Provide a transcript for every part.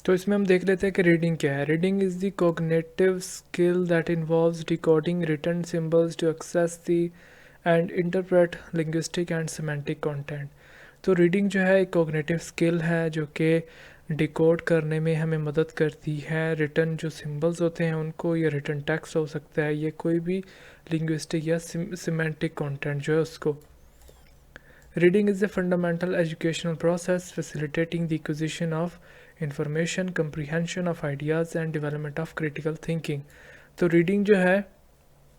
تو اس میں ہم دیکھ لیتے ہیں کہ ریڈنگ کیا ہے. Reading is the cognitive skill that involves decoding written symbols to access the and interpret linguistic and semantic content. تو ریڈنگ جو ہے ایک کوگنیٹیو اسکل ہے جو کہ ڈیکوڈ کرنے میں ہمیں مدد کرتی ہے ریٹن جو سمبلز ہوتے ہیں ان کو، یا ریٹن ٹیکسٹ ہو سکتا ہے، یہ کوئی بھی لنگوسٹک یا سیمینٹک کانٹینٹ جو ہے اس کو. Reading is a fundamental educational process facilitating the acquisition of information, comprehension of ideas and development of critical thinking. تو ریڈنگ جو ہے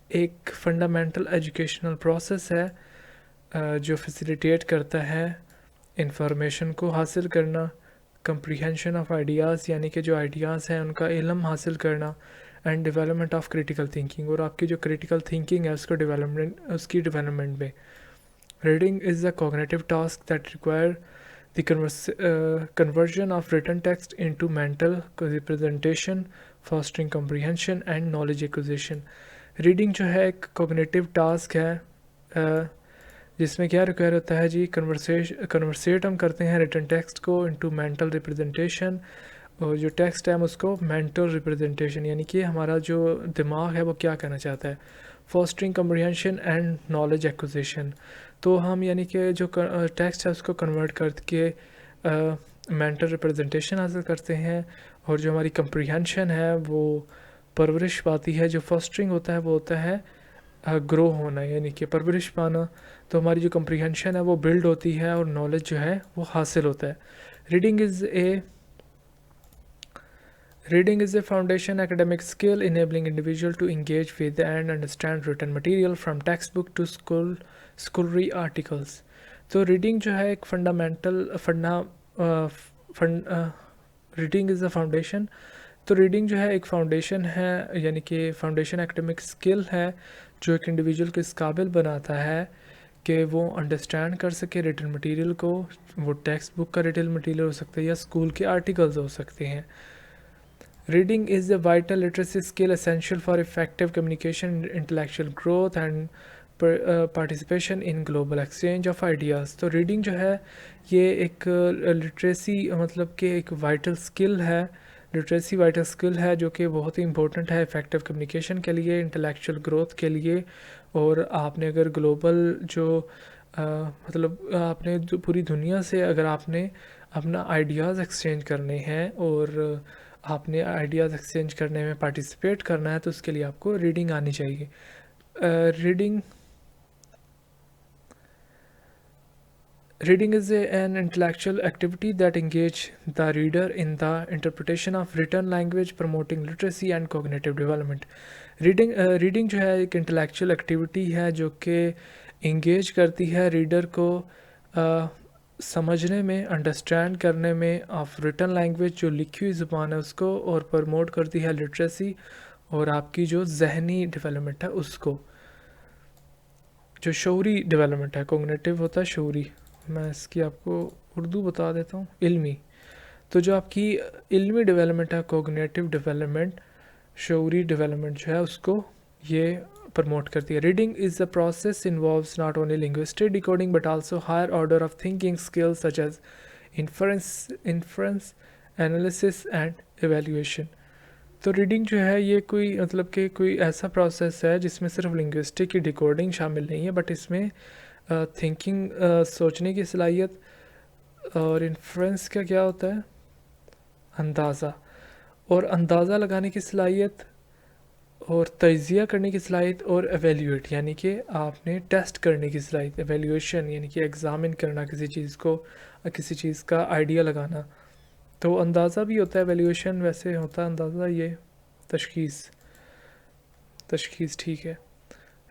ایک فنڈامنٹل ایجوکیشنل پروسیس ہے جو فیسیلیٹیٹ کرتا ہے انفارمیشن کو حاصل کرنا، کمپریہنشن آف آئیڈیاز یعنی کہ جو آئیڈیاز ہیں ان کا علم حاصل کرنا، and development of critical thinking, اور آپ کی جو کریٹیکل تھنکنگ ہے اس کی ڈیولپمنٹ میں. Reading is a cognitive task that require the conversion of written text into mental representation fostering comprehension and knowledge acquisition. Reading جو ہے ایک کوگنیٹیو ٹاسک ہے جس میں کیا ریکوائر ہوتا ہے جی، کنورسیٹ ہم کرتے ہیں ریٹن ٹیکسٹ کو انٹو مینٹل ریپرزنٹیشن، اور جو ٹیکسٹ ہے ہم اس کو مینٹل ریپرزنٹیشن یعنی کہ ہمارا جو دماغ ہے وہ کیا کرنا چاہتا ہے. Fostering comprehension and knowledge acquisition, تو ہم یعنی کہ جو ٹیکسٹ ہے اس کو کنورٹ کر کے مینٹل ریپرزنٹیشن حاصل کرتے ہیں، اور جو ہماری کمپریہنشن ہے وہ پرورش پاتی ہے. جو فاسٹرنگ ہوتا ہے وہ ہوتا ہے گرو ہونا یعنی کہ پرورش پانا. تو ہماری جو کمپریہنشن ہے وہ بلڈ ہوتی ہے اور نالج جو ہے وہ حاصل ہوتا ہے. Reading is a foundation academic skill enabling individual to engage with and understand written material from textbook to scholarly articles. تو ریڈنگ جو ہے ایک ریڈنگ از اے فاؤنڈیشن. تو ریڈنگ جو ہے ایک فاؤنڈیشن ہے یعنی کہ فاؤنڈیشن ایکڈیمک اسکل ہے جو ایک انڈیویجول کو اس قابل بناتا ہے کہ وہ انڈرسٹینڈ کر سکے ریٹن مٹیریل کو. وہ ٹیکسٹ بک کا ریٹن مٹیریل ہو سکتا ہے یا اسکول کے آرٹیکلز ہو سکتے ہیں. Reading is a vital literacy skill essential for effective communication, intellectual growth and participation in global exchange of ideas. تو ریڈنگ جو ہے یہ ایک لٹریسی مطلب کہ ایک وائٹل اسکل ہے، لٹریسی وائٹل اسکل ہے جو کہ بہت ہی امپورٹنٹ ہے افیکٹو کمیونیکیشن کے لیے، انٹلیکچوئل گروتھ کے لیے. اور آپ نے اگر گلوبل جو مطلب آپ نے پوری دنیا سے اگر آپ نے اپنا آئیڈیاز ایکسچینج کرنے ہیں اور آپ نے آئیڈیاز ایکسچینج کرنے میں پارٹیسپیٹ کرنا ہے تو اس کے لیے آپ کو ریڈنگ آنی چاہیے. Reading is an intellectual activity that engages the reader in the interpretation of written language, promoting literacy and cognitive development. Reading جو ہے ایک انٹلیکچوئل ایکٹیویٹی ہے جو کہ انگیج کرتی ہے ریڈر کو سمجھنے میں، انڈرسٹینڈ کرنے میں آف ریٹن لینگویج، جو لکھی ہوئی زبان ہے اس کو، اور پروموٹ کرتی ہے لٹریسی اور آپ کی جو ذہنی ڈیولپمنٹ ہے اس کو، جو شعوری ڈیولپمنٹ ہے. کوگنیٹیو ہوتا ہے شعوری، میں اس کی آپ کو اردو بتا دیتا ہوں، علمی. تو جو آپ کی علمی ڈیولپمنٹ ہے، کوگنیٹیو ڈیولپمنٹ، شعوری ڈیولپمنٹ جو ہے اس کو یہ پروموٹ کرتی ہے. Reading is a process involves not only linguistic decoding but also higher order of thinking skills such as inference analysis and evaluation. تو ریڈنگ جو ہے یہ کوئی مطلب کہ کوئی ایسا پروسیس ہے جس میں صرف لنگوسٹک کی ڈیکوڈنگ شامل نہیں ہے، بٹ اس میں تھنکنگ، سوچنے کی صلاحیت، اور انفرنس کا کیا ہوتا ہے، اندازہ، اور اندازہ لگانے کی صلاحیت، اور تجزیہ کرنے کی صلاحیت، اور ایویلیویٹ یعنی کہ آپ نے ٹیسٹ کرنے کی صلاحیت. ایویلیویشن یعنی کہ ایگزامن کرنا کسی چیز کو، کسی چیز کا آئیڈیا لگانا. تو اندازہ بھی ہوتا ہے، ایویلیویشن ویسے ہوتا ہے اندازہ، یہ تشخیص ٹھیک ہے.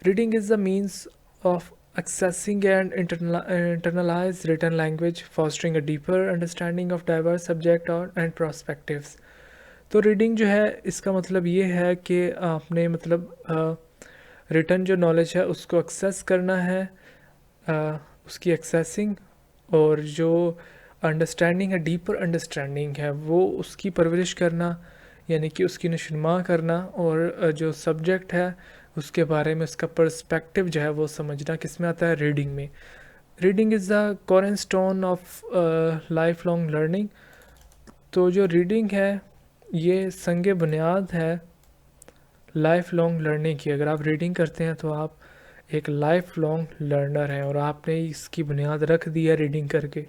Reading is the means of accessing and internalize written language, fostering a deeper understanding of diverse subject and perspectives. تو ریڈنگ جو ہے اس کا مطلب یہ ہے کہ آپ نے مطلب ریٹن جو نالج ہے اس کو ایکسیس کرنا ہے، اس کی ایکسیسنگ، اور جو انڈرسٹینڈنگ ہے، ڈیپر انڈرسٹینڈنگ ہے، وہ اس کی پرورش کرنا یعنی کہ اس کی نشوونما کرنا، اور جو سبجیکٹ ہے اس کے بارے میں اس کا پرسپیکٹیو جو ہے وہ سمجھنا کس میں آتا ہے، ریڈنگ میں. Reading is the corn stone of life long learning. تو جو ریڈنگ ہے یہ سنگ بنیاد ہے لائف لانگ لرننگ کی. اگر آپ ریڈنگ کرتے ہیں تو آپ ایک لائف لانگ لرنر ہیں اور آپ نے اس کی بنیاد رکھ دی ہے ریڈنگ کر کے.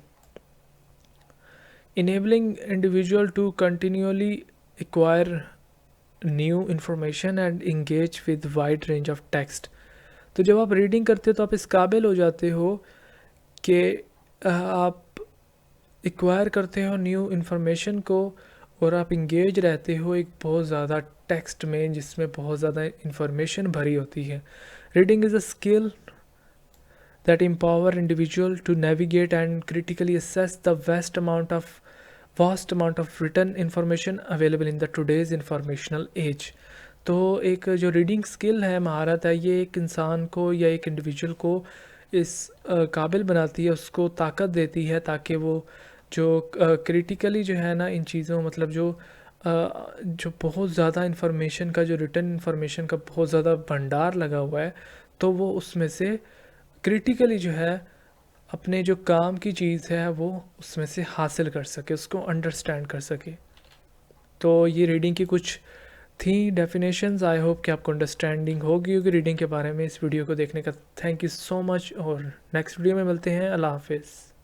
enabling individual to continually acquire new information and engage with wide range of text. تو جب آپ ریڈنگ کرتے ہو تو آپ اس قابل ہو جاتے ہو کہ آپ ایکوائر کرتے ہو نیو انفارمیشن کو اور آپ انگیج رہتے ہو ایک بہت زیادہ ٹیکسٹ میں جس میں بہت زیادہ انفارمیشن بھری ہوتی ہے. Reading is a skill that empower individual to navigate and critically assess the vast amount of written information available in the today's informational age. تو ایک جو ریڈنگ سکل ہے مہارت ہے یہ ایک انسان کو یا ایک انڈیویجول کو اس قابل بناتی ہے, اس کو طاقت دیتی ہے تاکہ وہ جو کریٹیکلی جو ہے نا ان چیزوں مطلب جو بہت زیادہ انفارمیشن کا جو ریٹن انفارمیشن کا بہت زیادہ بھنڈار لگا ہوا ہے تو وہ اس میں سے کریٹیکلی جو ہے اپنے جو کام کی چیز ہے وہ اس میں سے حاصل کر سکے, اس کو انڈرسٹینڈ کر سکے. تو یہ ریڈنگ کی کچھ تھیں ڈیفینیشنز. آئی ہوپ کہ آپ کو انڈرسٹینڈنگ ہوگی ریڈنگ کے بارے میں. اس ویڈیو کو دیکھنے کا تھینک یو سو مچ اور نیکسٹ ویڈیو میں ملتے ہیں. اللہ حافظ.